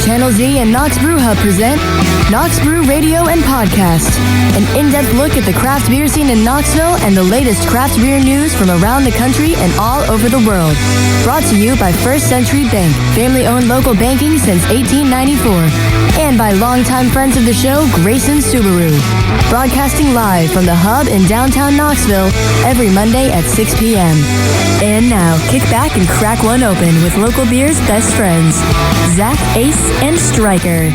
Channel Z and Knox Brew Hub present Knox Brew Radio and Podcast, an in-depth look at the craft beer scene in Knoxville and the latest craft beer news from around the country and all over the world. Brought to you by First Century Bank, family-owned local banking since 1894, and by longtime friends of the show, Grayson Subaru. Broadcasting live from the Hub in downtown Knoxville every Monday at 6 p.m. And now, kick back and crack one open with local beer's best friends, Zach, Ace, and Stryker.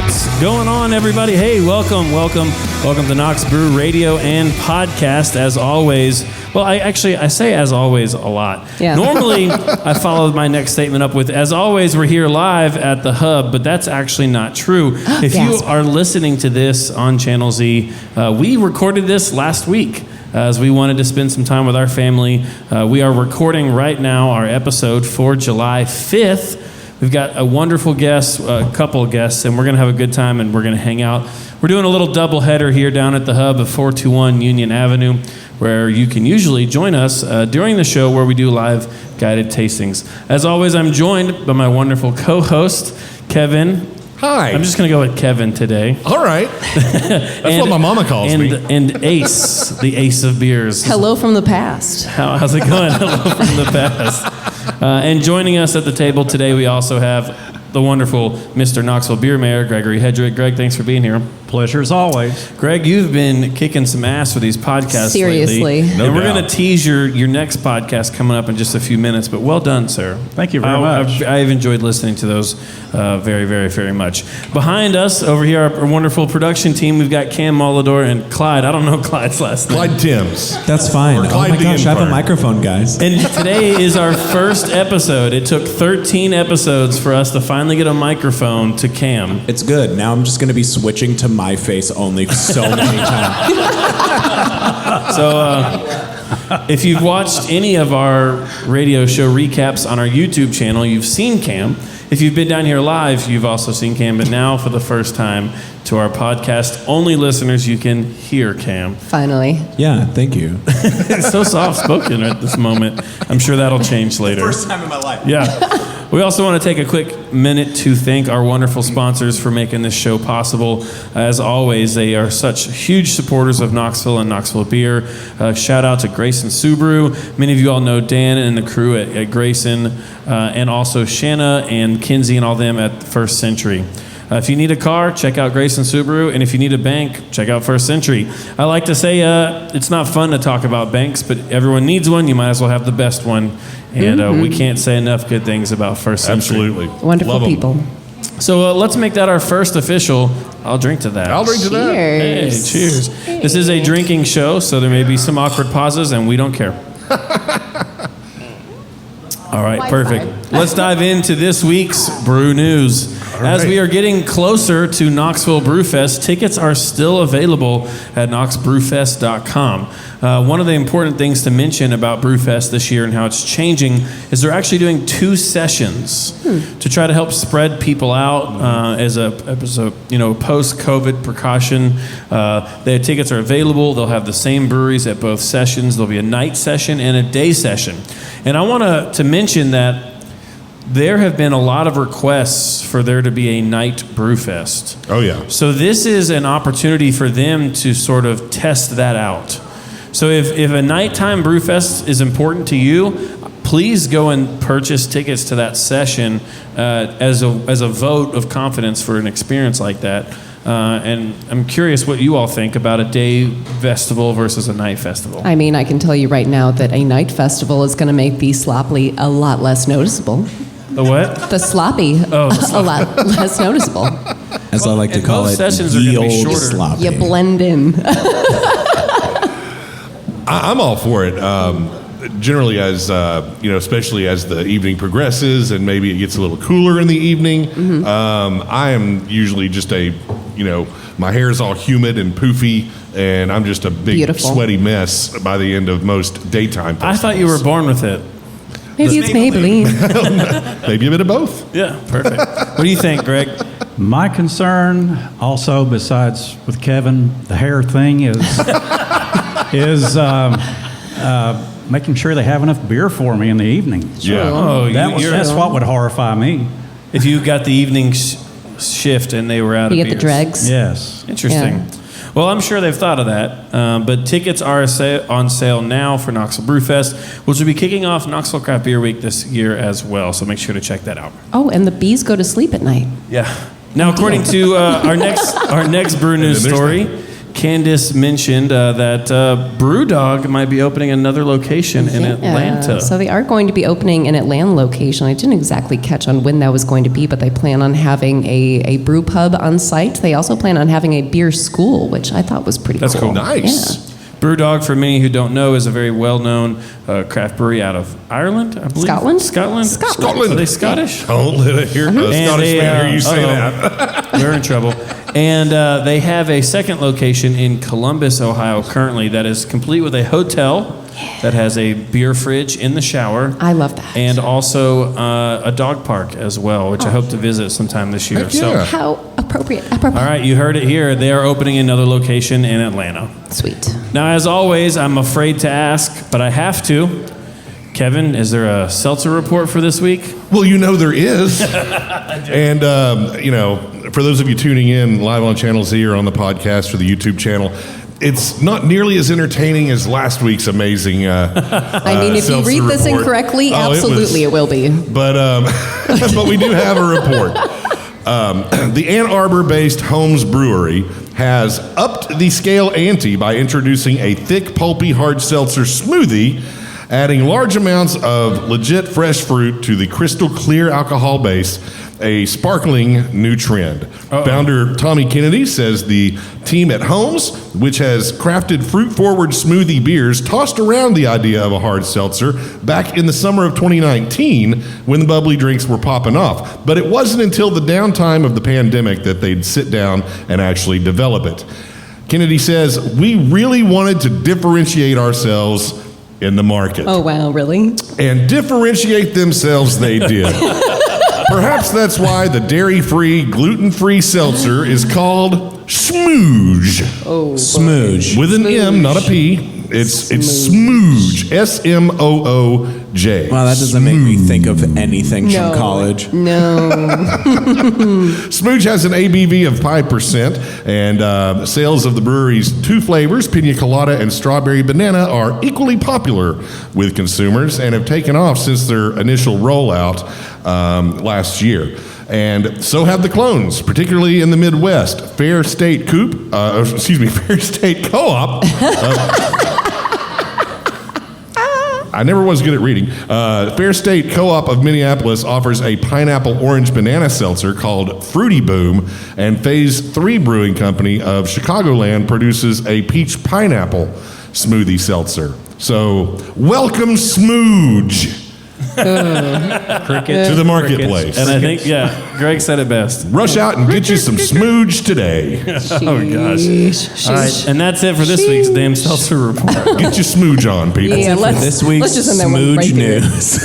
What's going on, everybody? Hey, welcome to Knox Brew Radio and Podcast. As always, well, I say as always a lot. Yeah. Normally, I follow my next statement up with, as always, we're here live at the Hub, but that's actually not true. If you are listening to this on Channel Z, we recorded this last week. As we wanted to spend some time with our family. We are recording right now our episode for July 5th. We've got a wonderful guest, a couple of guests, and we're going to have a good time and we're going to hang out. We're doing a little double header here down at the Hub of 421 Union Avenue, where you can usually join us during the show where we do live guided tastings. As always, I'm joined by my wonderful co-host, Kevin. Hi. I'm just going to go with Kevin today. All right. That's what my mama calls me. And Ace, the ace of beers. Hello from the past. How's it going? Hello from the past. And joining us at the table today, we also have the wonderful Mr. Knoxville Beer Mayor, Gregory Hedrick. Greg, thanks for being here. Pleasure as always. Greg, you've been kicking some ass with these podcasts Seriously. lately. No and we're doubt. going to tease your next podcast coming up in just a few minutes, but well done, sir. Thank you very much. I've enjoyed listening to those very, very, very much. Behind us, over here, our wonderful production team, we've got Cam Molidor and Clyde. I don't know Clyde's last name. Clyde Timms. That's fine. Or Oh Clyde my gosh, I have a Dienberg. microphone, guys. And today is our first episode. It took 13 episodes for us to finally get a microphone to Cam. It's good. Now I'm just going to be switching to my face only so many times. So if you've watched any of our radio show recaps on our YouTube channel, you've seen Cam. If you've been down here live, you've also seen Cam. But now, for the first time, to our podcast-only listeners, you can hear Cam. Finally. Yeah, thank you. It's so soft-spoken at this moment. I'm sure that'll change later. First time in my life. Yeah. We also want to take a quick minute to thank our wonderful sponsors for making this show possible. As always, they are such huge supporters of Knoxville and Knoxville beer. Shout out to Grayson Subaru. Many of you all know Dan and the crew at Grayson, and also Shanna and Kinsey and all them at First Century. If you need a car, check out Grayson Subaru, and if you need a bank, check out First Century. I like to say it's not fun to talk about banks, but everyone needs one. You might as well have the best one, and we can't say enough good things about First Century. Absolutely. Wonderful Love 'em. people. So let's make that our first official. I'll drink to that. I'll drink to that. Hey, Cheers. cheers. This is a drinking show, so there may be some awkward pauses, and we don't care. All right, perfect. Let's dive into this week's brew news. As we are getting closer to Knoxville Brewfest, tickets are still available at knoxbrewfest.com. One of the important things to mention about Brewfest this year and how it's changing is they're actually doing 2 sessions to try to help spread people out as a post-COVID precaution. Their tickets are available. They'll have the same breweries at both sessions. There'll be a night session and a day session. And I want to mention that there have been a lot of requests for there to be a night brewfest. Oh, yeah. So this is an opportunity for them to sort of test that out. So if a nighttime brewfest is important to you, please go and purchase tickets to that session as a vote of confidence for an experience like that. And I'm curious what you all think about a day festival versus a night festival. I mean, I can tell you right now that a night festival is going to make the sloppy a lot less noticeable. The what? The sloppy a lot less noticeable. As I like to and call both it, sessions are ye gonna be old shorter. sloppy. You blend in. I'm all for it. Generally, as especially as the evening progresses and maybe it gets a little cooler in the evening, I am usually just my hair is all humid and poofy, and I'm just a big Beautiful. sweaty mess by the end of most daytime festivals. I thought you were born with it. Maybe it's Maybelline. Maybe a bit of both. Yeah, perfect. What do you think, Greg? My concern, also besides with Kevin, the hair thing is making sure they have enough beer for me in the evening. Yeah. Oh, That's what would horrify me. if you got the evening shift and they were out of You get the beers. dregs. Yes. Interesting. Yeah. Well, I'm sure they've thought of that. But tickets are on sale now for Knoxville Brew Fest, which will be kicking off Knoxville Craft Beer Week this year as well. So make sure to check that out. Oh, and the bees go to sleep at night. Yeah. Now, according to our next brew news story, Candace mentioned that BrewDog might be opening another location in Atlanta. So they are going to be opening an Atlanta location. I didn't exactly catch on when that was going to be, but they plan on having a brew pub on site. They also plan on having a beer school, which I thought was pretty That's cool. Nice. Yeah. BrewDog, for many who don't know, is a very well-known craft brewery out of Ireland, I believe. Scotland? Are they Scottish? Don't let it hear a Scottish man hear you say that. We're in trouble. And they have a second location in Columbus, Ohio, currently that is complete with a hotel that has a beer fridge in the shower. I love that. And also a dog park as well, which I hope to visit sometime this year. Heck yeah. So, How appropriate. all right, you heard it here. They are opening another location in Atlanta. Sweet. Now, as always, I'm afraid to ask, but I have to. Kevin, is there a seltzer report for this week? Well, you know there is. And, for those of you tuning in live on Channel Z or on the podcast or the YouTube channel, it's not nearly as entertaining as last week's amazing I mean, if you seltzer read this report. incorrectly, Oh, absolutely it will be. But but we do have a report. The Ann Arbor-based Holmes Brewery has upped the scale ante by introducing a thick, pulpy hard seltzer smoothie, adding large amounts of legit fresh fruit to the crystal clear alcohol base, a sparkling new trend. Founder Tommy Kennedy says the team at Holmes, which has crafted fruit-forward smoothie beers, tossed around the idea of a hard seltzer back in the summer of 2019 when the bubbly drinks were popping off. But it wasn't until the downtime of the pandemic that they'd sit down and actually develop it. Kennedy says, "We really wanted to differentiate ourselves in the market." Oh, wow, really? And differentiate themselves they did. Perhaps that's why the dairy-free, gluten-free seltzer is called Smooge. Oh, Smooge. With an M, not a P. It's Smooge. S-M-O-O-J. Wow, that doesn't make me think of anything from college. No. Smooge has an ABV of 5%, and sales of the brewery's two flavors, pina colada and strawberry banana, are equally popular with consumers and have taken off since their initial rollout last year. And so have the clones, particularly in the Midwest. Fair State Co-op. I never was good at reading. Fair State Co-op of Minneapolis offers a pineapple orange banana seltzer called Fruity Boom, and Phase 3 Brewing Company of Chicagoland produces a peach pineapple smoothie seltzer. So, welcome Smooge to the marketplace. And I think, Greg said it best. Rush out and get you some Smooge today. Oh, gosh. All right, and that's it for this week's Damn Seltzer Report. Get your Smooge on, people. Yeah, let's, This week's let's just end that one Smooge right there. News.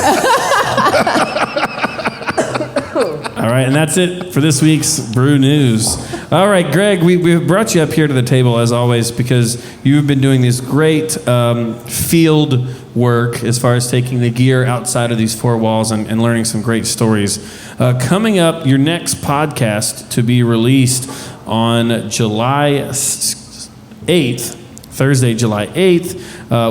All right, and that's it for this week's Brew News. All right, Greg, we brought you up here to the table, as always, because you've been doing this great field work as far as taking the gear outside of these four walls and learning some great stories. Coming up, your next podcast to be released on July 8th, Thursday, July 8th,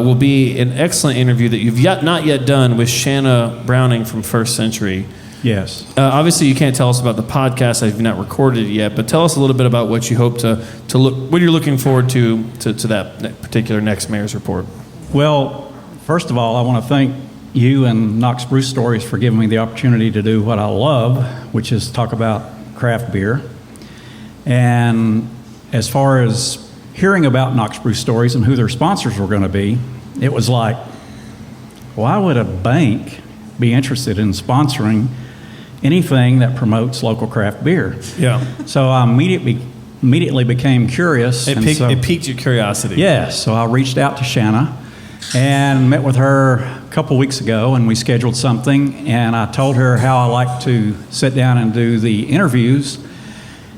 will be an excellent interview that you've not yet done with Shanna Browning from First Century. Yes. Obviously, you can't tell us about the podcast as you've not recorded it yet, but tell us a little bit about what you hope to look, what you're looking forward to that particular next Mayor's Report. Well, first of all, I want to thank you and Knox Brew Stories for giving me the opportunity to do what I love, which is talk about craft beer. And as far as hearing about Knox Brew Stories and who their sponsors were going to be, it was like, why would a bank be interested in sponsoring anything that promotes local craft beer? Yeah. So I immediately became curious. It piqued your curiosity. Yes. So I reached out to Shanna and met with her a couple weeks ago, and we scheduled something, and I told her how I like to sit down and do the interviews.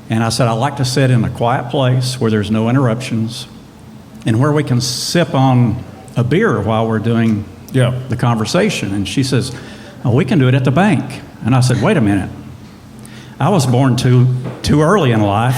And I said, I like to sit in a quiet place where there's no interruptions and where we can sip on a beer while we're doing the conversation. And she says, oh, we can do it at the bank. And I said, wait a minute. I was born too early in life.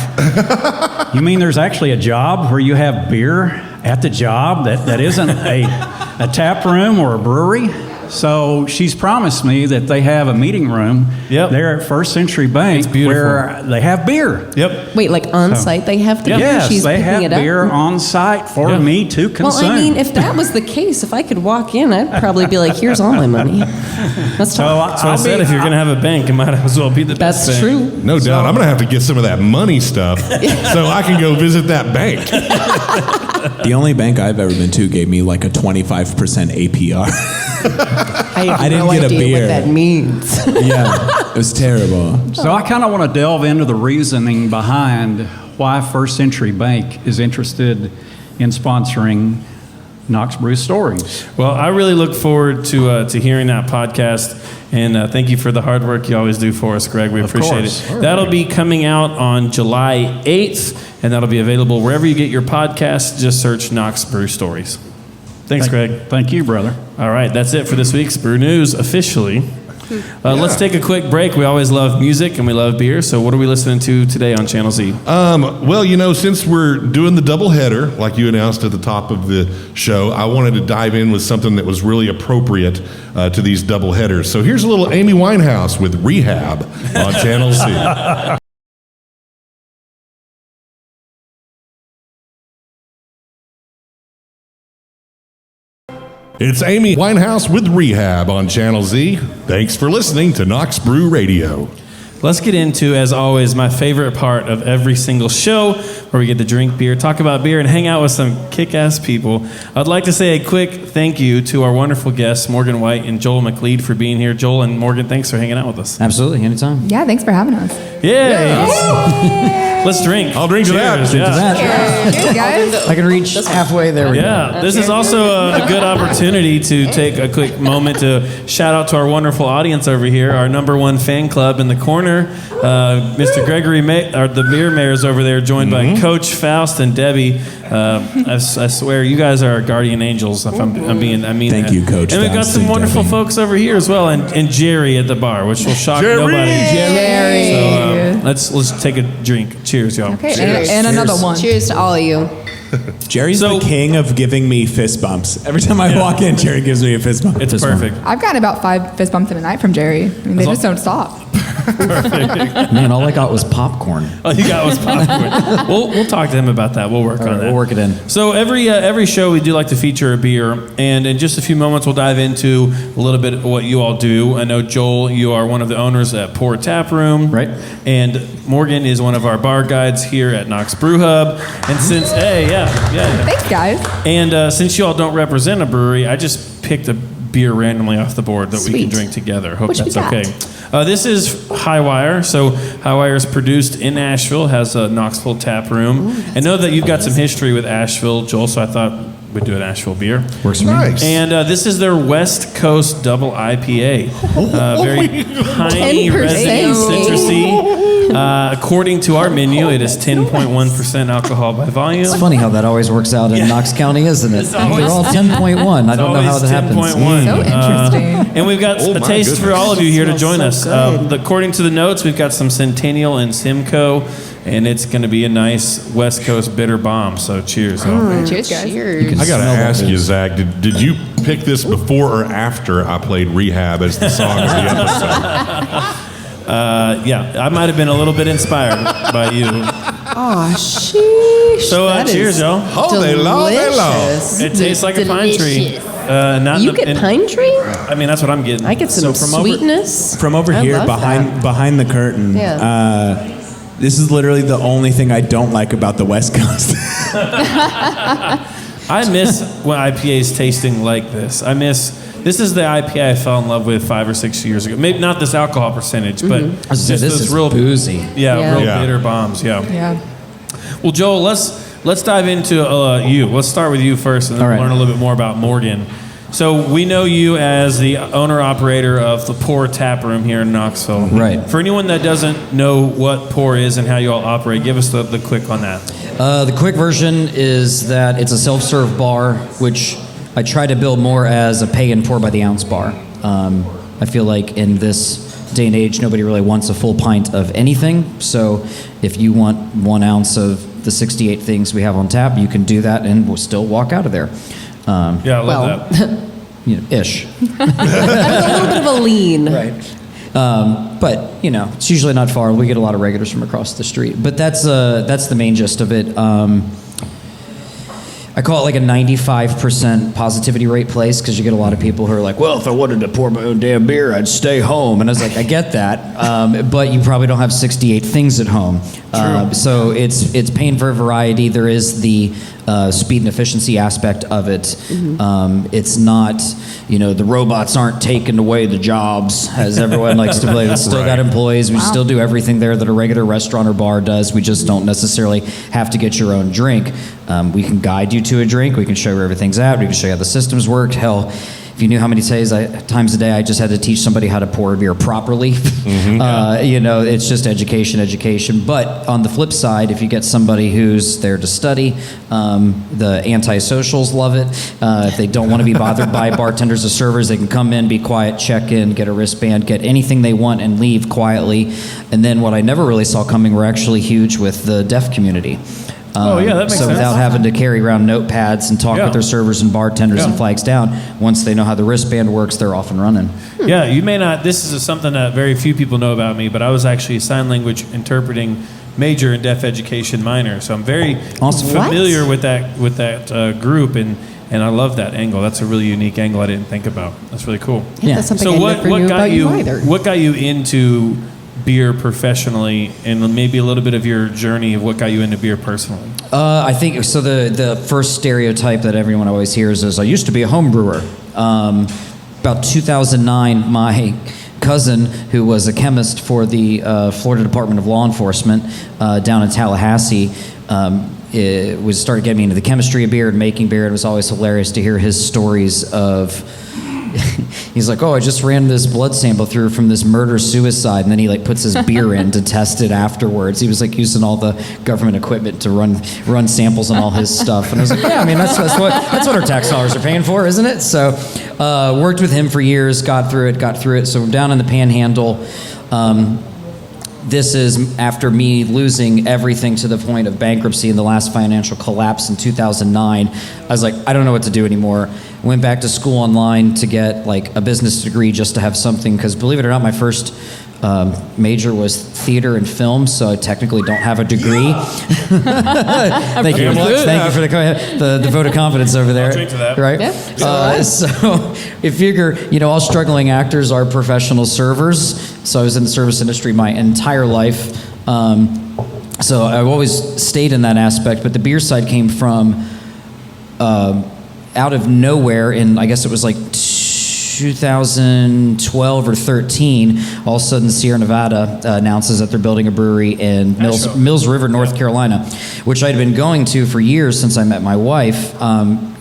You mean there's actually a job where you have beer at the job that isn't a tap room or a brewery? So she's promised me that they have a meeting room there at First Century Bank where they have beer. Yep. Wait, like on site they have the beer? Yes, She's they have picking it up? beer on site for me to consume. Well, I mean, if that was the case, if I could walk in, I'd probably be like, here's all my money. Let's talk. So I said, if you're going to have a bank, it might as well be the best That's bank. true. No doubt. I'm going to have to get some of that money stuff so I can go visit that bank. The only bank I've ever been to gave me like a 25% APR. I didn't no get a idea beer. what that means. Yeah, it was terrible. So I kind of want to delve into the reasoning behind why First Century Bank is interested in sponsoring Knox Brew Stories. Well, I really look forward to hearing that podcast, and thank you for the hard work you always do for us, Greg. We appreciate it. That'll be coming out on July 8th, and that'll be available wherever you get your podcasts. Just search Knox Brew Stories. Thanks, Greg. Thank you, brother. All right, that's it for this week's Brew News officially. Let's take a quick break. We always love music and we love beer. So what are we listening to today on Channel Z? Well, since we're doing the double header, like you announced at the top of the show, I wanted to dive in with something that was really appropriate to these double headers. So here's a little Amy Winehouse with Rehab on Channel Z. It's Amy Winehouse with Rehab on Channel Z. Thanks for listening to Knox Brew Radio. Let's get into, as always, my favorite part of every single show, where we get to drink beer, talk about beer, and hang out with some kick-ass people. I'd like to say a quick thank you to our wonderful guests, Morgan White and Joel McLeod, for being here. Joel and Morgan, thanks for hanging out with us. Absolutely, anytime. Yeah, thanks for having us. Yay! Let's drink. I'll drink to that. Cheers. Drink to that. Cheers, guys. I can reach halfway there. Yeah, this is also a good opportunity to take a quick moment to shout out to our wonderful audience over here, our number one fan club in the corner. Mr. Gregory the beer mayors over there, joined by Coach Faust and Debbie. I swear, you guys are our guardian angels. If I mean Thank that. you, Coach And we've got Faust some and wonderful Debbie. folks over here as well, and Jerry at the bar, which will shock nobody. Jerry. So let's take a drink. Cheers, y'all. Okay, Cheers. and another one. Cheers to all of you. Jerry's So- the king of giving me fist bumps. Every time I walk in, Jerry gives me a fist bump. It's perfect. I've gotten about 5 fist bumps in a night from Jerry. I mean, they just don't stop. Man, all I got was popcorn. All you got was popcorn. We'll talk to him about that. We'll work on that. We'll work it in. So every show we do like to feature a beer, and in just a few moments we'll dive into a little bit of what you all do. I know, Joel, you are one of the owners at Pour Taproom, Right. And Morgan is one of our bar guides here at Knox Brew Hub. And since Thanks, guys. and since you all don't represent a brewery, I just picked a beer randomly off the board that we can Sweet. drink together. Hope What you that's got? okay. This is Highwire. So Highwire is produced in Asheville, has a Knoxville tap room. I know that you've got some history with Asheville, Joel, so I thought we'd do an Asheville beer. Works for me. Nice. And this is their West Coast Double IPA. Very piney, 10%. resin, citrusy. According to our menu, it is 10.1% alcohol by volume. It's funny how that always works out in Knox County, isn't it? They're all 10.1. I don't know how that happens. 10.1. So interesting. And we've got a my taste for goodness. all of you here to Smells join so us. good. According to the notes, we've got some Centennial and Simcoe, and it's going to be a nice West Coast bitter bomb. So cheers. y'all. Cheers, guys. Cheers. I got to Smell that ask you, booze. Zach, did you pick this before or after I played Rehab as the song of the episode? Yeah, I might have been a little bit inspired by you. Aw, sheesh. So That cheers, is y'all. Oh, they love, they love. delicious. It tastes like a pine tree. Not You get pine tree? I mean, that's what I'm getting. I get some sweetness. From over I here, love that. behind the curtain, Yeah. this is literally the only thing I don't like about the West Coast. I miss when IPAs tasting like this. This is the IPA I fell in love with 5 or 6 years ago. Maybe not this alcohol percentage, but I was gonna say, just this those is real boozy. Yeah. real Yeah. bitter bombs. Yeah. Yeah. Well, Joel, let's dive into you. Let's start with you first, and then All right. learn a little bit more about Morgan. So we know you as the owner-operator of the Pour Tap Room here in Knoxville. Right. For anyone that doesn't know what Pour is and how you all operate, give us the quick on that. The quick version is that it's a self-serve bar, which I try to build more as a pay and pour by the ounce bar. I feel like in this day and age, nobody really wants a full pint of anything. So if you want 1 ounce of the 68 things we have on tap, you can do that and we'll still walk out of there. Yeah, I love that. Ish. A little bit of a lean. Right. But, it's usually not far. We get a lot of regulars from across the street. But that's the main gist of it. I call it like a 95% positivity rate place because you get a lot of people who are like, well, if I wanted to pour my own damn beer, I'd stay home. And I was like, I get that, but you probably don't have 68 things at home. So it's paying for variety. There is the speed and efficiency aspect of it. Mm-hmm. It's not, the robots aren't taking away the jobs, as everyone likes to believe. It's still got employees. We still do everything there that a regular restaurant or bar does. We just don't necessarily have to get your own drink. We can guide you to a drink. We can show you where everything's at. We can show you how the systems work. Hell, if you knew how many times a day I just had to teach somebody how to pour a beer properly. Mm-hmm. It's just education. But on the flip side, if you get somebody who's there to study, the antisocials love it. If they don't want to be bothered by bartenders or servers, they can come in, be quiet, check in, get a wristband, get anything they want, and leave quietly. And then what I never really saw coming were actually huge with the deaf community. That makes sense. So without having to carry around notepads and talk with their servers and bartenders and flags down, once they know how the wristband works, they're off and running. Yeah, you may not, this is something that very few people know about me, but I was actually a sign language interpreting major in deaf education minor. So I'm very familiar with that group, and I love that angle. That's a really unique angle I didn't think about. That's really cool. Yeah, that's something so I never knew about you either. What got you into beer professionally, and maybe a little bit of your journey of what got you into beer personally? I think so. The first stereotype that everyone always hears is I used to be a home brewer. About 2009, my cousin, who was a chemist for the Florida Department of Law Enforcement down in Tallahassee, started getting me into the chemistry of beer and making beer. It was always hilarious to hear his stories of. He's like, I just ran this blood sample through from this murder-suicide, and then he puts his beer in to test it afterwards. He was using all the government equipment to run samples on all his stuff, and I was like, yeah, I mean that's what our tax dollars are paying for, isn't it? So worked with him for years, got through it. So we're down in the Panhandle. This is after me losing everything to the point of bankruptcy and the last financial collapse in 2009. I was like, I don't know what to do anymore. Went back to school online to get a business degree just to have something, because believe it or not, my first major was theater and film, so I technically don't have a degree. Thank you for the vote of confidence over there. I'll drink to that. Right? Yeah. So you figure, all struggling actors are professional servers. So I was in the service industry my entire life. So I've always stayed in that aspect, but the beer side came from out of nowhere, and I guess it was 2012 or 13, all of a sudden Sierra Nevada announces that they're building a brewery in Mills River, North Carolina, which I'd been going to for years since I met my wife. I'm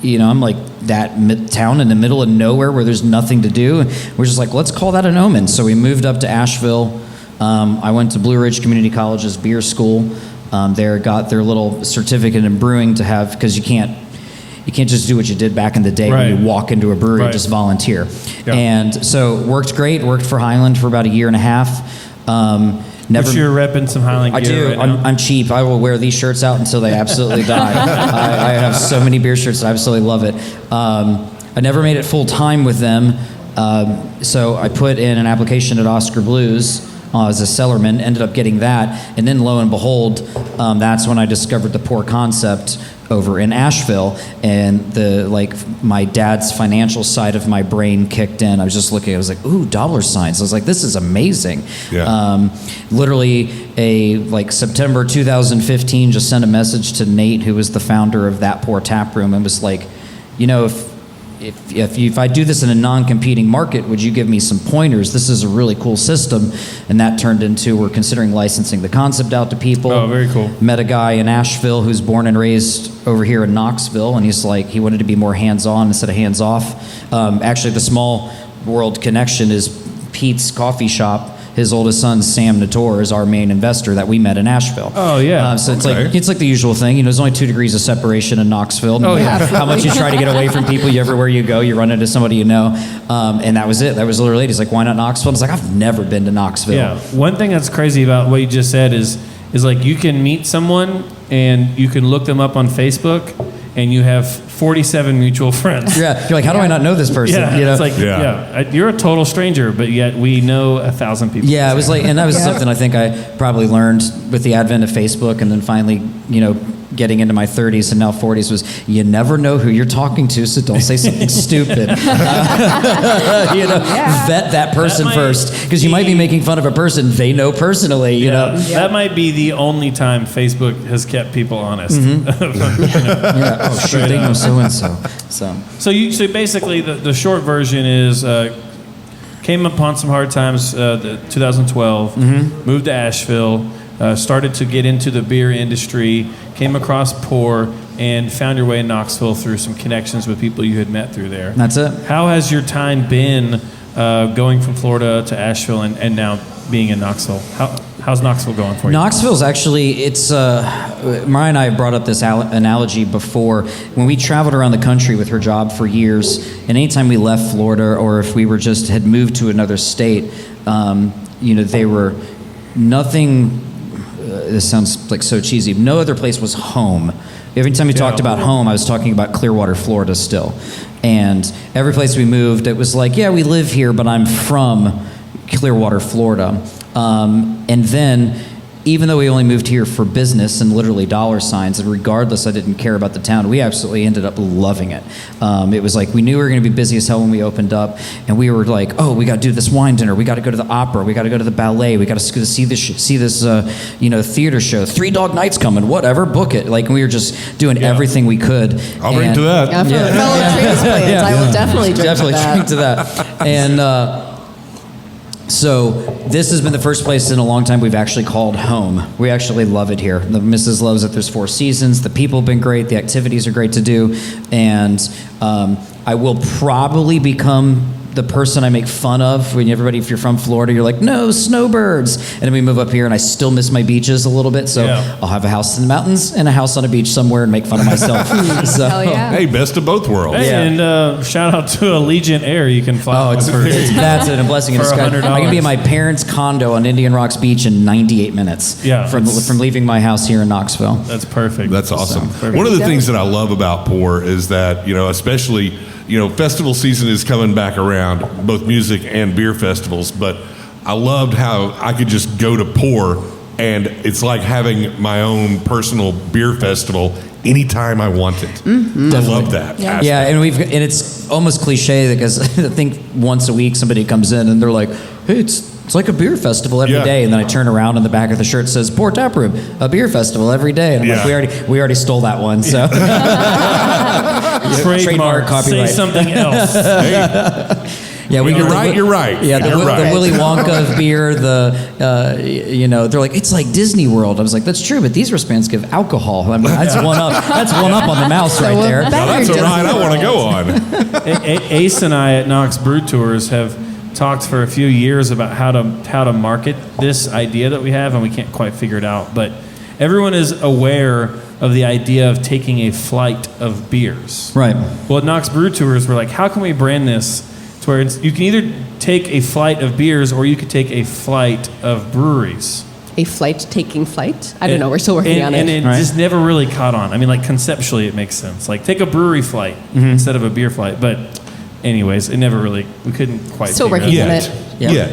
that town in the middle of nowhere where there's nothing to do. We're just let's call that an omen. So we moved up to Asheville. I went to Blue Ridge Community College's beer school. There got their little certificate in brewing to have, because you can't just do what you did back in the day when you walk into a brewery and just volunteer. Yeah. And so worked for Highland for about a year and a half. But you're repping some Highland gear. I do. Right now. I'm cheap. I will wear these shirts out until they absolutely die. I have so many beer shirts. I absolutely love it. I never made it full time with them. So I put in an application at Oscar Blues as a cellarman, ended up getting that. And then lo and behold, that's when I discovered the Pour concept over in Asheville, and my dad's financial side of my brain kicked in. I was just looking, I was like, ooh, dollar signs. I was like, this is amazing. Yeah. Literally September 2015, just sent a message to Nate, who was the founder of that Pour Taproom, and was like, if I do this in a non-competing market, would you give me some pointers? This is a really cool system. And that turned into, we're considering licensing the concept out to people. Oh, very cool. Met a guy in Asheville who's born and raised over here in Knoxville, and he's he wanted to be more hands-on instead of hands-off. Actually, the small world connection is Pete's coffee shop. his oldest son, Sam Nator, is our main investor that we met in Asheville. Oh, yeah. So it's like the usual thing. You know, there's only 2 degrees of separation in Knoxville. Oh, yeah. How much you try to get away from people, everywhere you go, you run into somebody you know. And that was it. That was literally it. He's like, why not Knoxville? And I was like, I've never been to Knoxville. Yeah. One thing that's crazy about what you just said is like you can meet someone and you can look them up on Facebook and you have 47 mutual friends. Yeah, you're like, how do I not know this person? Yeah, you know? it's like, you're a total stranger, but yet we know 1,000 people. Yeah, it was like, and that was something I think I probably learned with the advent of Facebook, and then finally, you know, getting into my 30s and now 40s was you never know who you're talking to, so don't say something stupid. Vet that person first, because you might be making fun of a person they know personally. You know, that might be the only time Facebook has kept people honest. Oh shoot, they know so and so. So basically the short version is came upon some hard times. 2012, moved to Asheville. Started to get into the beer industry, came across Pour, and found your way in Knoxville through some connections with people you had met through there. That's it. How has your time been going from Florida to Asheville and now being in Knoxville? How's Knoxville going for you? Knoxville's actually, it's, Mariah and I have brought up this analogy before. When we traveled around the country with her job for years, and anytime we left Florida or if we were had moved to another state, they were nothing. This sounds like so cheesy. No other place was home. Every time we talked about home, I was talking about Clearwater, Florida still. And every place we moved, it was like, yeah, we live here, but I'm from Clearwater, Florida. And then, even though we only moved here for business and literally dollar signs, and regardless, I didn't care about the town, we absolutely ended up loving it. It was like we knew we were going to be busy as hell when we opened up, and we were like, oh, we got to do this wine dinner, we got to go to the opera, we got to go to the ballet, we got to see this theater show. 3 Dog Night's coming, whatever, book it. Like, we were just doing everything we could. I'll bring to that. Yeah, for the fellow transplants, I will definitely drink to that. And so this has been the first place in a long time we've actually called home. We actually love it here. The missus loves it. There's 4 seasons. The people have been great. The activities are great to do. And I will probably become the person I make fun of when everybody, if you're from Florida, you're like, no, snowbirds. And then we move up here and I still miss my beaches a little bit. So I'll have a house in the mountains and a house on a beach somewhere and make fun of myself. So, Hell yeah. Hey, best of both worlds. Hey, and shout out to Allegiant Air. You can fly. Oh, that's a blessing in disguise. I can be at my parents' condo on Indian Rocks Beach in 98 minutes. From leaving my house here in Knoxville. That's perfect. That's awesome. One of the things that I love about Pour is that, especially, festival season is coming back around, both music and beer festivals, but I loved how I could just go to Pour and it's like having my own personal beer festival anytime I want it. Mm-hmm. I love that. Yeah, and it's almost cliche because I think once a week somebody comes in and they're like, hey, it's like a beer festival every day, and then I turn around and the back of the shirt says Pour Taproom, a beer festival every day, and I'm like, we already stole that one, so trademark, copyright. Say something else. Yeah, you're right. Yeah, the Willy Wonka of beer. They're like, it's like Disney World. I was like, that's true, but these wristbands give alcohol. I mean, that's one up. That's one up on the mouse right there. Now that's a ride I want to go on. Ace and I at Knox Brew Tours have talked for a few years about how to market this idea that we have, and we can't quite figure it out. But everyone is aware of the idea of taking a flight of beers. Right. Well, at Knox Brew Tours, we're like, how can we brand this to where you can either take a flight of beers or you could take a flight of breweries. A flight taking flight? I don't know. We're still working on it. And it just never really caught on. I mean, like, conceptually, it makes sense. Like, take a brewery flight instead of a beer flight. But anyways, we couldn't quite still figure working it on out. it.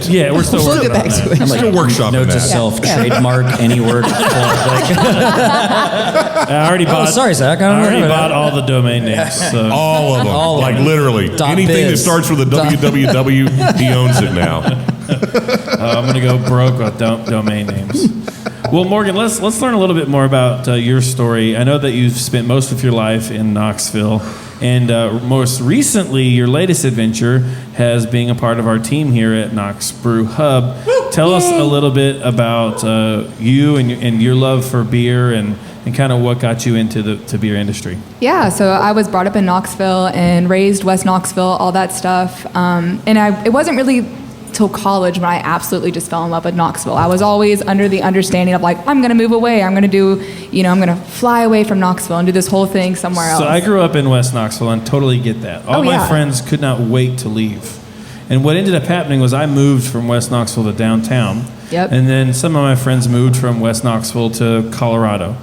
Yeah, we're still working on it. I'm like, still workshopping note to that. self, trademark any word. I already bought. Sorry, Zach. I already bought all the domain names. So. All of them. Literally. Anything that starts with a www, he owns it now. I'm going to go broke with domain names. Well, Morgan, let's learn a little bit more about your story. I know that you've spent most of your life in Knoxville, and most recently, your latest adventure has being a part of our team here at Knox Brew Hub. Tell us a little bit about you and your love for beer and kind of what got you into the beer industry. Yeah, so I was brought up in Knoxville and raised West Knoxville, all that stuff. And it wasn't really till college when I absolutely just fell in love with Knoxville. I was always under the understanding of like, I'm going to move away. I'm going to fly away from Knoxville and do this whole thing somewhere else. So I grew up in West Knoxville and totally get that. All my friends could not wait to leave. And what ended up happening was I moved from West Knoxville to downtown. Yep. And then some of my friends moved from West Knoxville to Colorado.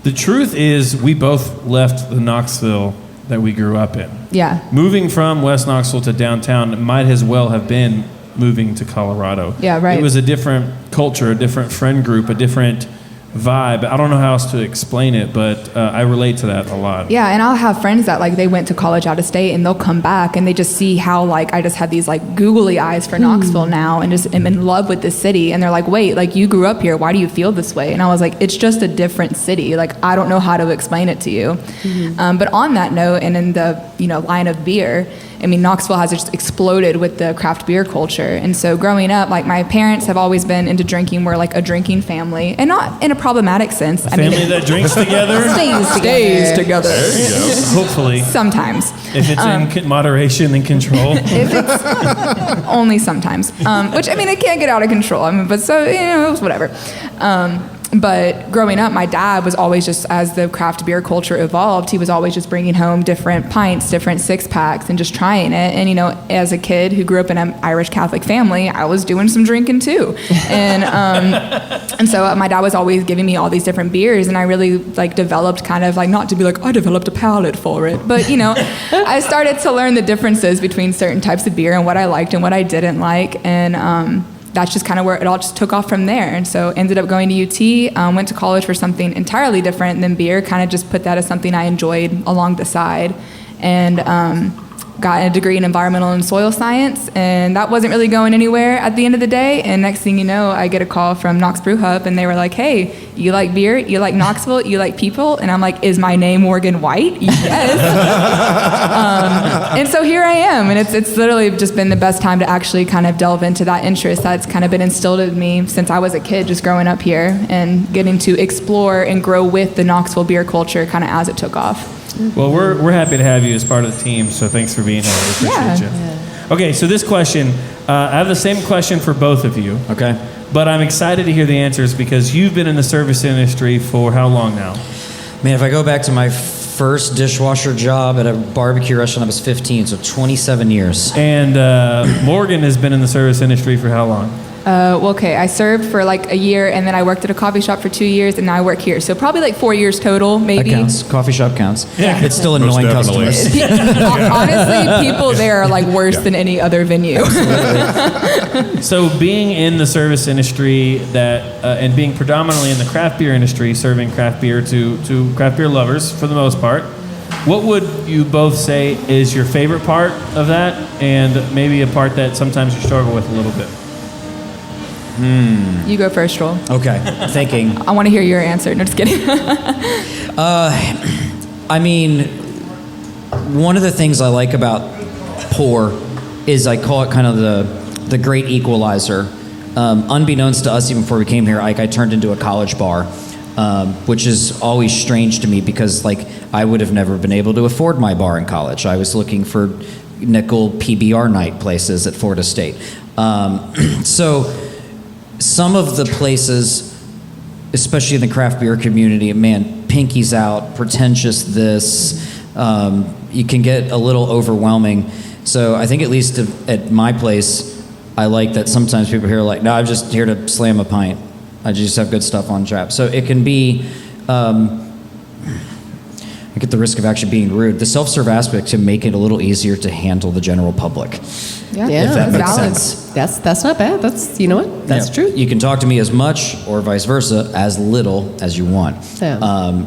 The truth is we both left the Knoxville that we grew up in. Yeah. Moving from West Knoxville to downtown might as well have been moving to Colorado. Yeah, right. It was a different culture, a different friend group, a different vibe. I don't know how else to explain it, but I relate to that a lot. Yeah, and I'll have friends that like they went to college out of state and they'll come back and they just see how like I just had these like googly eyes for Knoxville now and just am in love with this city, and they're like, wait, like you grew up here, why do you feel this way? And I was like, it's just a different city. Like I don't know how to explain it to you. But on that note, and in the line of beer, I mean, Knoxville has just exploded with the craft beer culture. And so growing up, like my parents have always been into drinking. We're like a drinking family, and not in a problematic sense. Family that drinks together? Stays together. There you go. Hopefully. Sometimes. If it's in moderation and control. If it's only sometimes. Which, I mean, it can't get out of control. I mean, but so, it was whatever. But growing up, my dad was always just, as the craft beer culture evolved, he was always just bringing home different pints, different six-packs, and just trying it. And, as a kid who grew up in an Irish Catholic family, I was doing some drinking too. And so my dad was always giving me all these different beers, and I really, developed kind of, not to be like, I developed a palate for it. But, I started to learn the differences between certain types of beer and what I liked and what I didn't like. And, that's just kind of where it all just took off from there. And so ended up going to UT, went to college for something entirely different than beer, kind of just put that as something I enjoyed along the side, and got a degree in environmental and soil science, and that wasn't really going anywhere at the end of the day. And next thing you know, I get a call from Knox Brew Hub, and they were like, hey, you like beer? You like Knoxville? You like people? And I'm like, is my name Morgan White? Yes. And so here I am, and it's literally just been the best time to actually kind of delve into that interest that's kind of been instilled in me since I was a kid, just growing up here and getting to explore and grow with the Knoxville beer culture kind of as it took off. Well, we're happy to have you as part of the team, so thanks for being here. We appreciate you. Yeah. Okay, so this question, I have the same question for both of you. Okay. But I'm excited to hear the answers because you've been in the service industry for how long now? Man, if I go back to my first dishwasher job at a barbecue restaurant, I was 15, so 27 years. And Morgan has been in the service industry for how long? Okay, I served for a year, and then I worked at a coffee shop for 2 years, and now I work here. So probably 4 years total, maybe. That counts. Coffee shop counts. Yeah. It's still annoying customers. Honestly, people there are worse than any other venue. So being in the service industry and being predominantly in the craft beer industry, serving craft beer to craft beer lovers for the most part, what would you both say is your favorite part of that, and maybe a part that sometimes you struggle with a little bit? You go first, Joel. Okay, thinking. I want to hear your answer. No, just kidding. I mean, one of the things I like about pour is I call it kind of the great equalizer. Unbeknownst to us, even before we came here, I turned into a college bar, which is always strange to me because I would have never been able to afford my bar in college. I was looking for nickel PBR night places at Florida State. So some of the places, especially in the craft beer community, man, pinkies out, pretentious this, you can get a little overwhelming. So I think at least at my place, I like that sometimes people here are like, no, I'm just here to slam a pint. I just have good stuff on tap. So it can be, I get the risk of actually being rude, the self-serve aspect to make it a little easier to handle the general public. Yeah, if that makes valid. sense. That's not bad. That's, you know what? That's true. You can talk to me as much or vice versa, as little as you want. Yeah.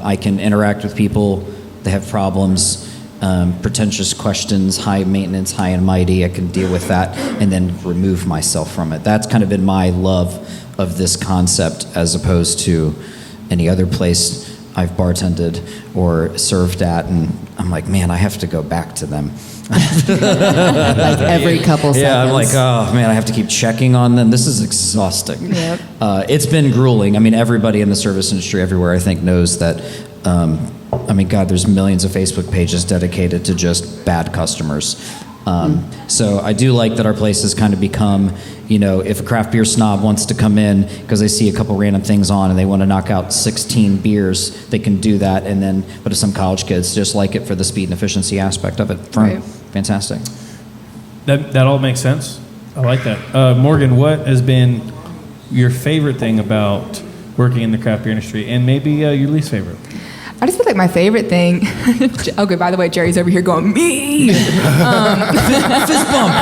I can interact with people that have problems, pretentious questions, high maintenance, high and mighty. I can deal with that and then remove myself from it. That's kind of been my love of this concept as opposed to any other place I've bartended or served at, and I'm like, man, I have to go back to them. Every couple seconds. Yeah, I'm like, oh man, I have to keep checking on them. This is exhausting. Yep. It's been grueling. I mean, everybody in the service industry everywhere, I think, knows that. I mean, God, there's millions of Facebook pages dedicated to just bad customers. So I do like that our place has kind of become, if a craft beer snob wants to come in because they see a couple random things on and they want to knock out 16 beers, they can do that. And then, but if some college kids just like it for the speed and efficiency aspect of it, fantastic. That all makes sense. I like that. Morgan, what has been your favorite thing about working in the craft beer industry, and maybe your least favorite? I just feel like my favorite thing. Okay, by the way, Jerry's over here going me. Fist bump.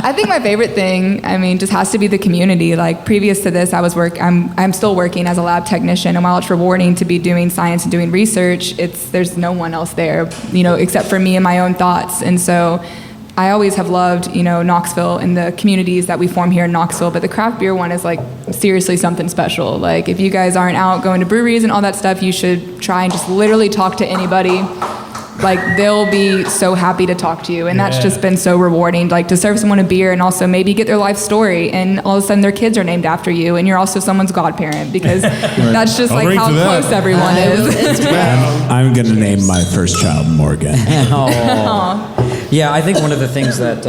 I think my favorite thing, just has to be the community. Like previous to this, I'm still working as a lab technician, and while it's rewarding to be doing science and doing research, there's no one else there, except for me and my own thoughts. And so I always have loved, Knoxville and the communities that we form here in Knoxville, but the craft beer one is like seriously something special. Like if you guys aren't out going to breweries and all that stuff, you should try and just literally talk to anybody. Like they'll be so happy to talk to you, and that's just been so rewarding. Like to serve someone a beer and also maybe get their life story, and all of a sudden their kids are named after you, and you're also someone's godparent because that's just like how close everyone is. I'm gonna name my first child Morgan. Yeah, I think one of the things that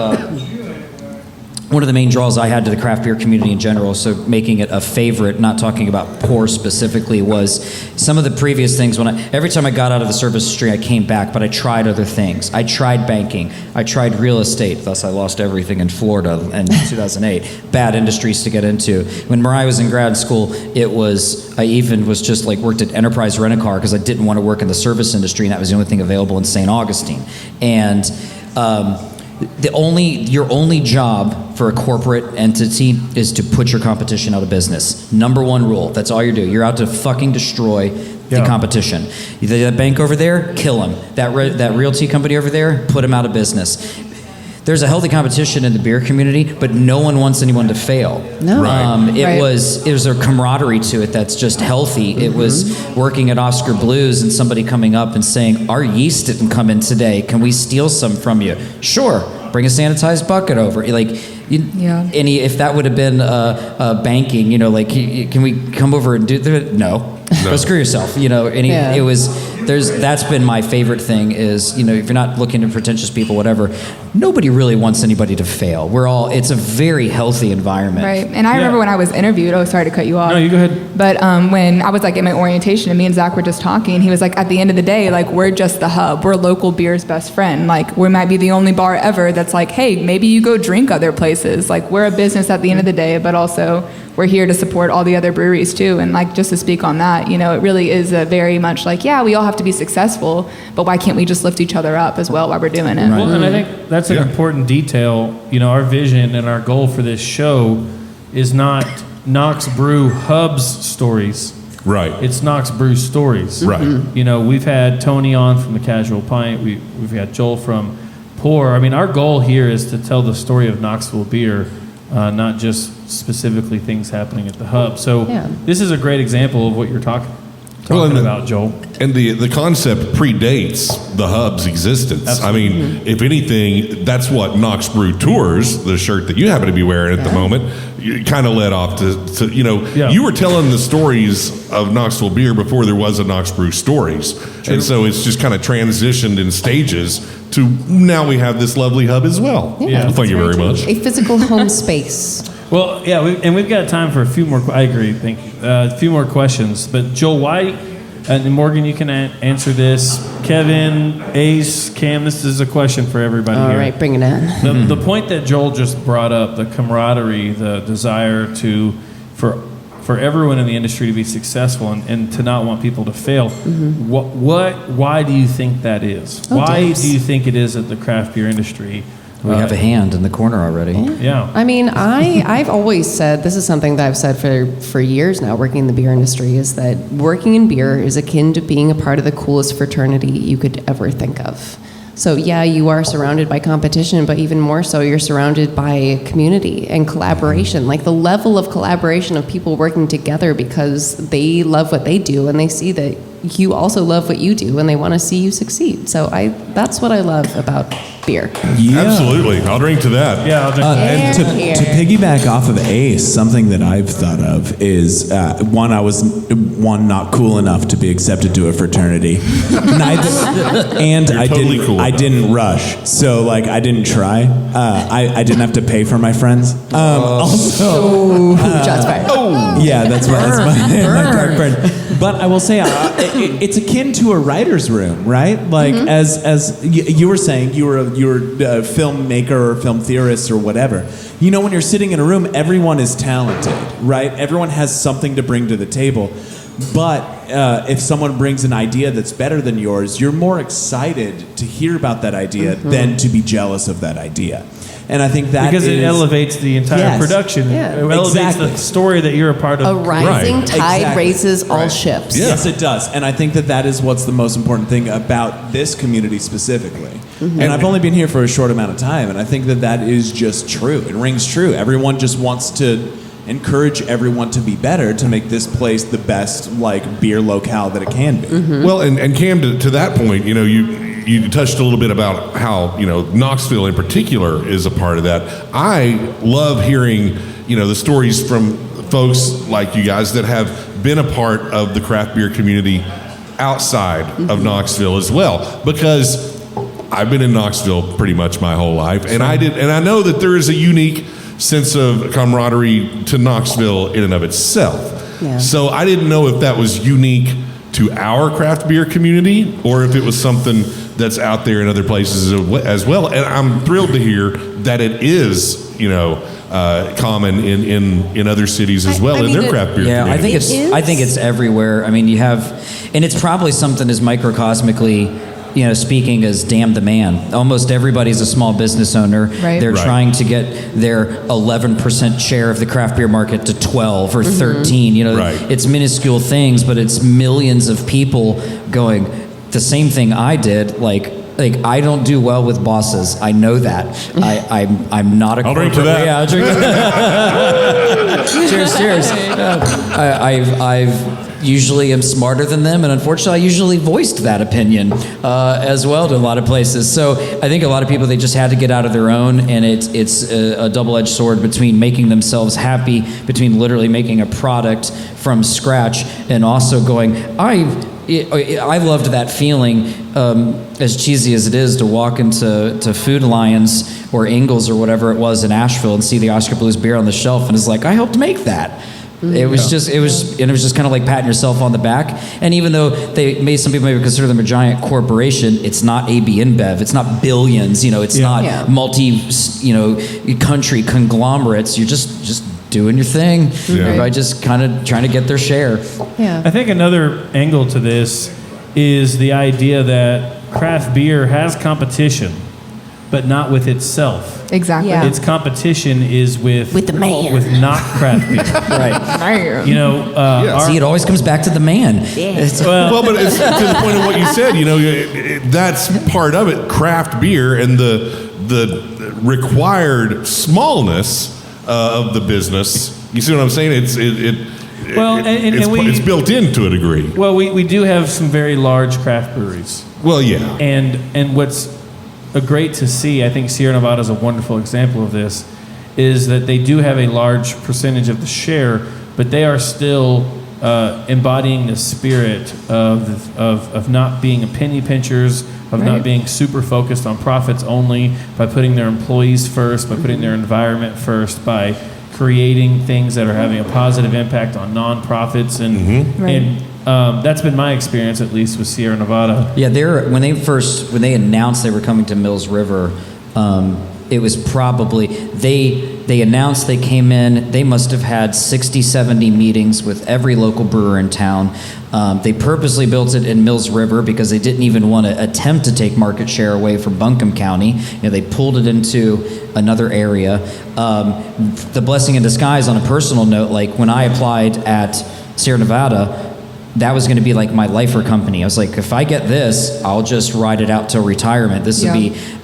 one of the main draws I had to the craft beer community in general, so making it a favorite, not talking about pour specifically, was some of the previous things. Every time I got out of the service industry, I came back, but I tried other things. I tried banking. I tried real estate. Thus, I lost everything in Florida in 2008. Bad industries to get into. When Mariah was in grad school, I even was just like worked at Enterprise Rent-A-Car because I didn't want to work in the service industry, and that was the only thing available in St. Augustine. And your only job for a corporate entity is to put your competition out of business. Number one rule. That's all you do. You're out to fucking destroy the competition. That bank over there, kill them. That realty company over there, put them out of business. There's a healthy competition in the beer community, but no one wants anyone to fail. No. There's a camaraderie to it that's just healthy. It was working at Oscar Blues and somebody coming up and saying, our yeast didn't come in today. Can we steal some from you? Sure. Bring a sanitized bucket over. If that would have been banking, can we come over and do that? No. Go screw yourself. It was. That's been my favorite thing is, if you're not looking at pretentious people, whatever, nobody really wants anybody to fail. It's a very healthy environment. Right. And I remember when I was interviewed, sorry to cut you off. No, you go ahead. But when I was in my orientation and me and Zach were just talking, he was like, at the end of the day, we're just the hub. We're local beer's best friend. We might be the only bar ever that's like, hey, maybe you go drink other places. We're a business at the end of the day, but also we're here to support all the other breweries too. And just to speak on that, it really is a very much we all have to be successful, but why can't we just lift each other up as well while we're doing it? Well, and I think that's an important detail. Our vision and our goal for this show is not Knox Brew Hub's stories. Right. It's Knox Brew stories. Right. We've had Tony on from the Casual Pint. We've had Joel from Pour. Our goal here is to tell the story of Knoxville beer, not just specifically things happening at the hub. So this is a great example of what you're talking about, Joel. And the concept predates the hub's existence. Absolutely. If anything, that's what Knox Brew Tours, the shirt that you happen to be wearing at the moment, kind of led off to you were telling the stories of Knoxville beer before there was a Knox Brew Stories. True. And so it's just kind of transitioned in stages to now we have this lovely hub as well. Yeah. Well, thank you very much. A physical home space. Well, we've got time for a few more. I agree. Thank you. A few more questions. But Joel, why? And Morgan, you can answer this. Kevin, Ace, Cam, this is a question for everybody here. All right, bring it in. The point that Joel just brought up, the camaraderie, the desire for everyone in the industry to be successful and to not want people to fail. Why do you think that is? Why do you think it is that the craft beer industry? We have a hand in the corner already. Yeah. I've always said, this is something that I've said for years now, working in the beer industry, is that working in beer is akin to being a part of the coolest fraternity you could ever think of. So you are surrounded by competition, but even more so, you're surrounded by community and collaboration. The level of collaboration of people working together because they love what they do and they see that you also love what you do and they want to see you succeed. So that's what I love about beer. Yeah. Absolutely. I'll drink to that. Yeah, I'll drink And Yeah. to piggyback off of Ace, something that I've thought of is I was not cool enough to be accepted to a fraternity, and I didn't rush, so like I didn't try. I didn't have to pay for my friends. Also, Shots fired. yeah, that's my dark burn. But I will say, it's akin to a writer's room, right? Like as you were saying, you were a filmmaker or film theorist or whatever. You know, when you're sitting in a room, everyone is talented, right? Everyone has something to bring to the table. But if someone brings an idea that's better than yours, you're more excited to hear about that idea than to be jealous of that idea. And I think that because it elevates the entire production. Yeah. It elevates the story that you're a part of. A rising tide raises all ships. Yeah. Yes, it does. And I think that is what's the most important thing about this community specifically. And I've only been here for a short amount of time, and I think that is just true. It rings true. Everyone just wants to encourage everyone to be better, to make this place the best beer locale that it can be. Well, and Cam, to that point, you touched a little bit about how Knoxville in particular is a part of that. I love hearing the stories from folks like you guys that have been a part of the craft beer community outside of Knoxville as well, because I've been in Knoxville pretty much my whole life, and I know that there is a unique sense of camaraderie to Knoxville in and of itself. Yeah. So I didn't know if that was unique to our craft beer community or if it was something that's out there in other places as well. And I'm thrilled to hear that it is, common in other cities as well in their craft beer community. I think it's everywhere. I mean, you have, and it's probably something as microcosmically, speaking as damn the man. Almost everybody's a small business owner. Right. They're trying to get their 11% share of the craft beer market to 12 or 13. It's minuscule things, but it's millions of people going the same thing I did. Like I don't do well with bosses. I know that. I'm not a I'll corporate. drink to that. Yeah, I'll drink to that. Cheers. I've usually am smarter than them, and unfortunately I usually voiced that opinion as well to a lot of places. So I think a lot of people, they just had to get out of their own, and it's a double-edged sword between making themselves happy, between literally making a product from scratch, and also going, I loved that feeling, as cheesy as it is, to walk into Food Lions or Ingles or whatever it was in Asheville and see the Oscar Blues beer on the shelf, and it's like, I helped make that. It was just kind of like patting yourself on the back. And even though some people maybe consider them a giant corporation, it's not AB InBev. It's not billions. It's not multi-country conglomerates. You're just doing your thing by just kind of trying to get their share. Yeah. I think another angle to this is the idea that craft beer has competition, but not with itself. Exactly. Yeah. Its competition is with the man. with not craft beer. Right. See, it always comes back to the man. Well, but it's to the point of what you said. That's part of it. Craft beer and the required smallness of the business. You see what I'm saying? It's built in to a degree. Well, we do have some very large craft breweries. Well, yeah. And what's great to see, I think Sierra Nevada is a wonderful example of this, is that they do have a large percentage of the share, but they are still embodying the spirit of not being penny pinchers, of not being super focused on profits only, by putting their employees first, by putting their environment first, by creating things that are having a positive impact on nonprofits, and that's been my experience, at least with Sierra Nevada. Yeah, when they announced they were coming to Mills River, it was probably they announced they came in. They must have had 60, 70 meetings with every local brewer in town. They purposely built it in Mills River because they didn't even want to attempt to take market share away from Buncombe County. They pulled it into another area. The blessing in disguise, on a personal note, like when I applied at Sierra Nevada, that was going to be like my lifer company. I was like, if I get this, I'll just ride it out till retirement. This would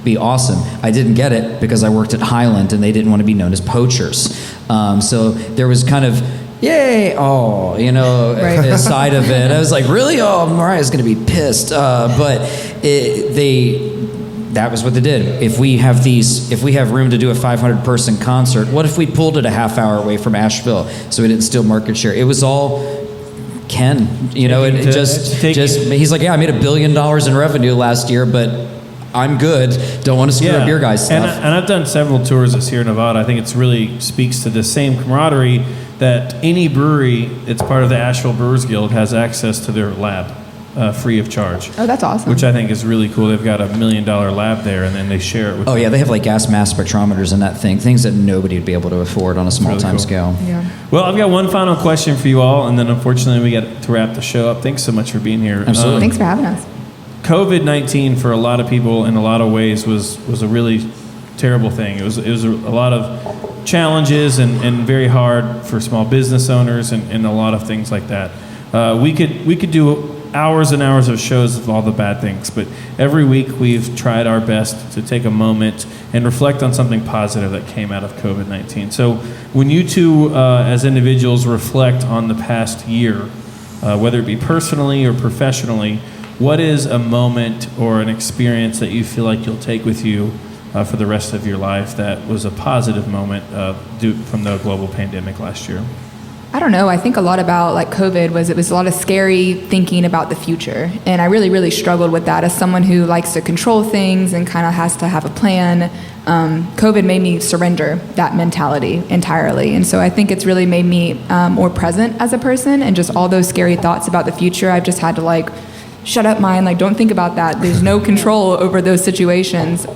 be awesome. I didn't get it because I worked at Highland and they didn't want to be known as poachers. So there was kind of, yay, a side of it. I was like, really? Oh, Mariah's going to be pissed. But that was what they did. If we have room to do a 500-person concert, what if we pulled it a half hour away from Asheville so we didn't steal market share? It was all Ken, you know, and he's like, yeah, I made $1 billion in revenue last year, but I'm good. Don't want to screw up your guys' stuff. And I've done several tours this year in Nevada. I think it really speaks to the same camaraderie that any brewery that's part of the Asheville Brewers Guild has access to their lab free of charge. Oh, that's awesome. Which I think is really cool. They've got $1 million lab there, and then they share it with yeah, they have like gas mass spectrometers in that thing, things that nobody would be able to afford on a small time scale. Yeah. Well, I've got one final question for you all, and then unfortunately we got to wrap the show up. Thanks so much for being here. Absolutely. Thanks for having us. COVID-19 for a lot of people in a lot of ways was a really terrible thing. It was a lot of challenges and very hard for small business owners and a lot of things like that. We could do hours and hours of shows of all the bad things, but every week we've tried our best to take a moment and reflect on something positive that came out of COVID-19. So when you two as individuals reflect on the past year, whether it be personally or professionally, what is a moment or an experience that you feel like you'll take with you for the rest of your life that was a positive moment from the global pandemic last year? I don't know. I think a lot about like COVID was a lot of scary thinking about the future. And I really, really struggled with that as someone who likes to control things and kind of has to have a plan. COVID made me surrender that mentality entirely. And so I think it's really made me more present as a person, and just all those scary thoughts about the future. I've just had to like, shut up, mind, like don't think about that. There's no control over those situations.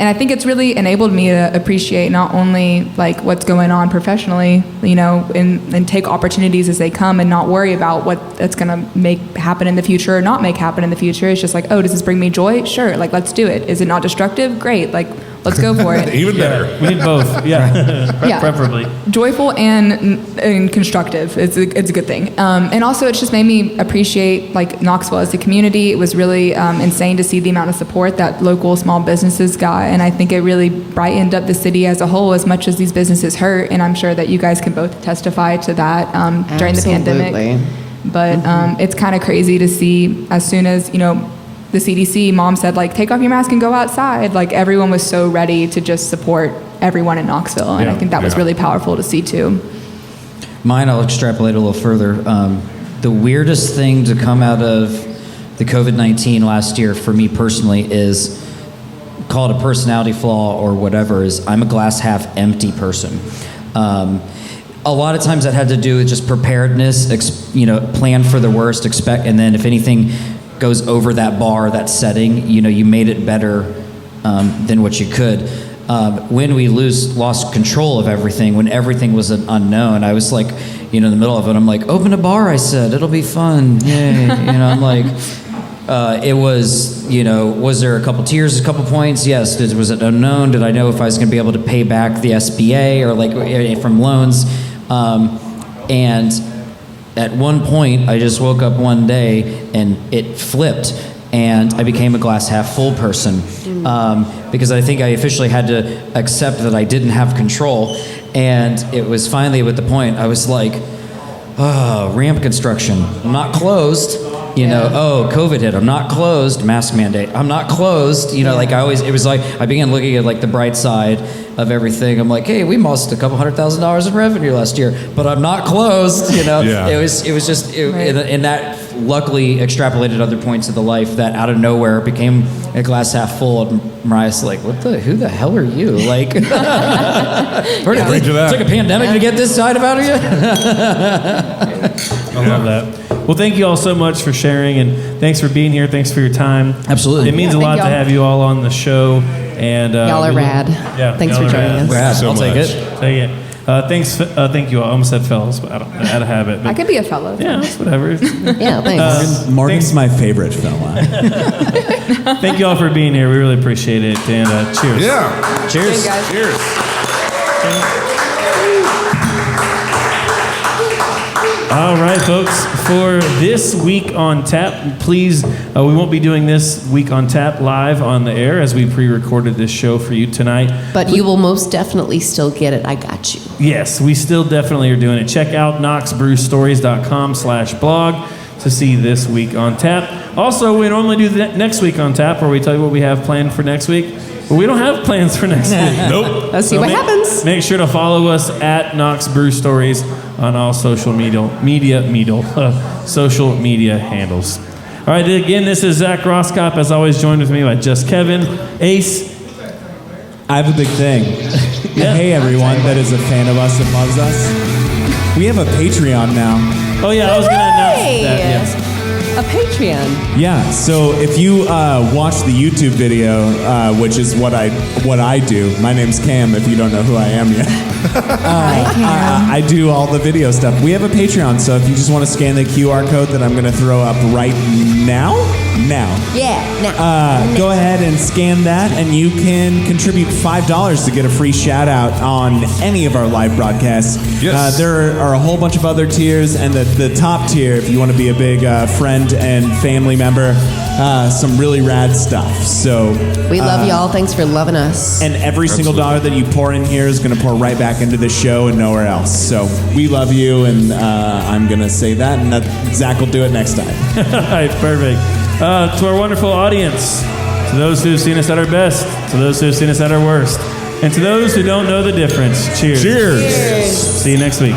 And I think it's really enabled me to appreciate not only like what's going on professionally, you know, and take opportunities as they come and not worry about what that's going to make happen in the future or not make happen in the future. It's just like, oh, does this bring me joy? Sure. Like, let's do it. Is it not destructive? Great. Like, let's go for it. Even better. We need both. Yeah. Preferably. Joyful and constructive. It's a good thing. And also it's just made me appreciate like Knoxville as a community. It was really insane to see the amount of support that local small businesses got. And I think it really brightened up the city as a whole as much as these businesses hurt. And I'm sure that you guys can both testify to that during the pandemic. But it's kind of crazy to see as soon as, you know, the CDC, mom said, like, take off your mask and go outside. Like, everyone was so ready to just support everyone in Knoxville. And I think that was really powerful to see, too. Mine, I'll extrapolate a little further. The weirdest thing to come out of the COVID-19 last year for me personally is, call it a personality flaw or whatever, is I'm a glass half empty person. A lot of times that had to do with just preparedness, plan for the worst, expect, and then if anything goes over that bar, that setting, you know, you made it better than what you could. When we lost control of everything, when everything was an unknown, I was like, you know, in the middle of it, I'm like, open a bar, I said, it'll be fun, yay. You know, I'm like, it was, you know, was there a couple tears, a couple points? Yes. Was it unknown? Did I know if I was going to be able to pay back the SBA or like from loans? And at one point, I just woke up one day and it flipped, and I became a glass half full person because I think I officially had to accept that I didn't have control. And it was finally at the point I was like, oh, ramp construction, I'm not closed. You know, oh, COVID hit, I'm not closed, mask mandate, I'm not closed. You know, like it was like, I began looking at like the bright side of everything. I'm like, hey, we lost a couple $100,000 in revenue last year, but I'm not closed, you know. It was just, and that luckily extrapolated other points of the life that out of nowhere became a glass half full. And Mariah's like, who the hell are you? Like, it took a pandemic to get this side out of you? I love that. Well, thank you all so much for sharing, and thanks for being here. Thanks for your time. Absolutely. It means a lot to have you all on the show. And y'all are rad. Thanks for joining us. Rad. So I'll take much. it. Take it. Thanks. Thank you all. I almost said fellas, but I don't out of habit. I could be a fellow. Yeah, it's whatever. Yeah, thanks. Morgan's my favorite fella. Thank you all for being here. We really appreciate it. And cheers. Yeah. Cheers. Hey, guys. Cheers. All right, folks. For this week on tap, please, we won't be doing this week on tap live on the air as we pre-recorded this show for you tonight. But you will most definitely still get it. I got you. Yes, we still definitely are doing it. Check out knoxbrewstories.com/blog. to see this week on tap. Also, we normally do the next week on tap, where we tell you what we have planned for next week. But we don't have plans for next week. Nope. Let's see what happens. Make sure to follow us at Knox Brew Stories on all social media handles. All right, again, this is Zach Roskop, as always, joined with me by Just Kevin, Ace. I have a big thing. Yeah. Hey, everyone that is a fan of us and loves us. We have a Patreon now. Oh, yeah, I was going to announce Hooray! that, yes. A Patreon. Yeah, so if you watch the YouTube video, which is what I do. My name's Cam, if you don't know who I am yet. I do all the video stuff. We have a Patreon, so if you just want to scan the QR code that I'm going to throw up right now, go ahead and scan that, and you can contribute $5 to get a free shout out on any of our live broadcasts. Yes. There are a whole bunch of other tiers, and the top tier, if you want to be a big friend and family member, some really rad stuff. So We love y'all. Thanks for loving us. and every single dollar that you pour in here is going to pour right back into the show and nowhere else. So we love you, and I'm going to say that, and Zach will do it next time. All right, perfect. To our wonderful audience, to those who've seen us at our best, to those who've seen us at our worst, and to those who don't know the difference, cheers. Cheers. See you next week.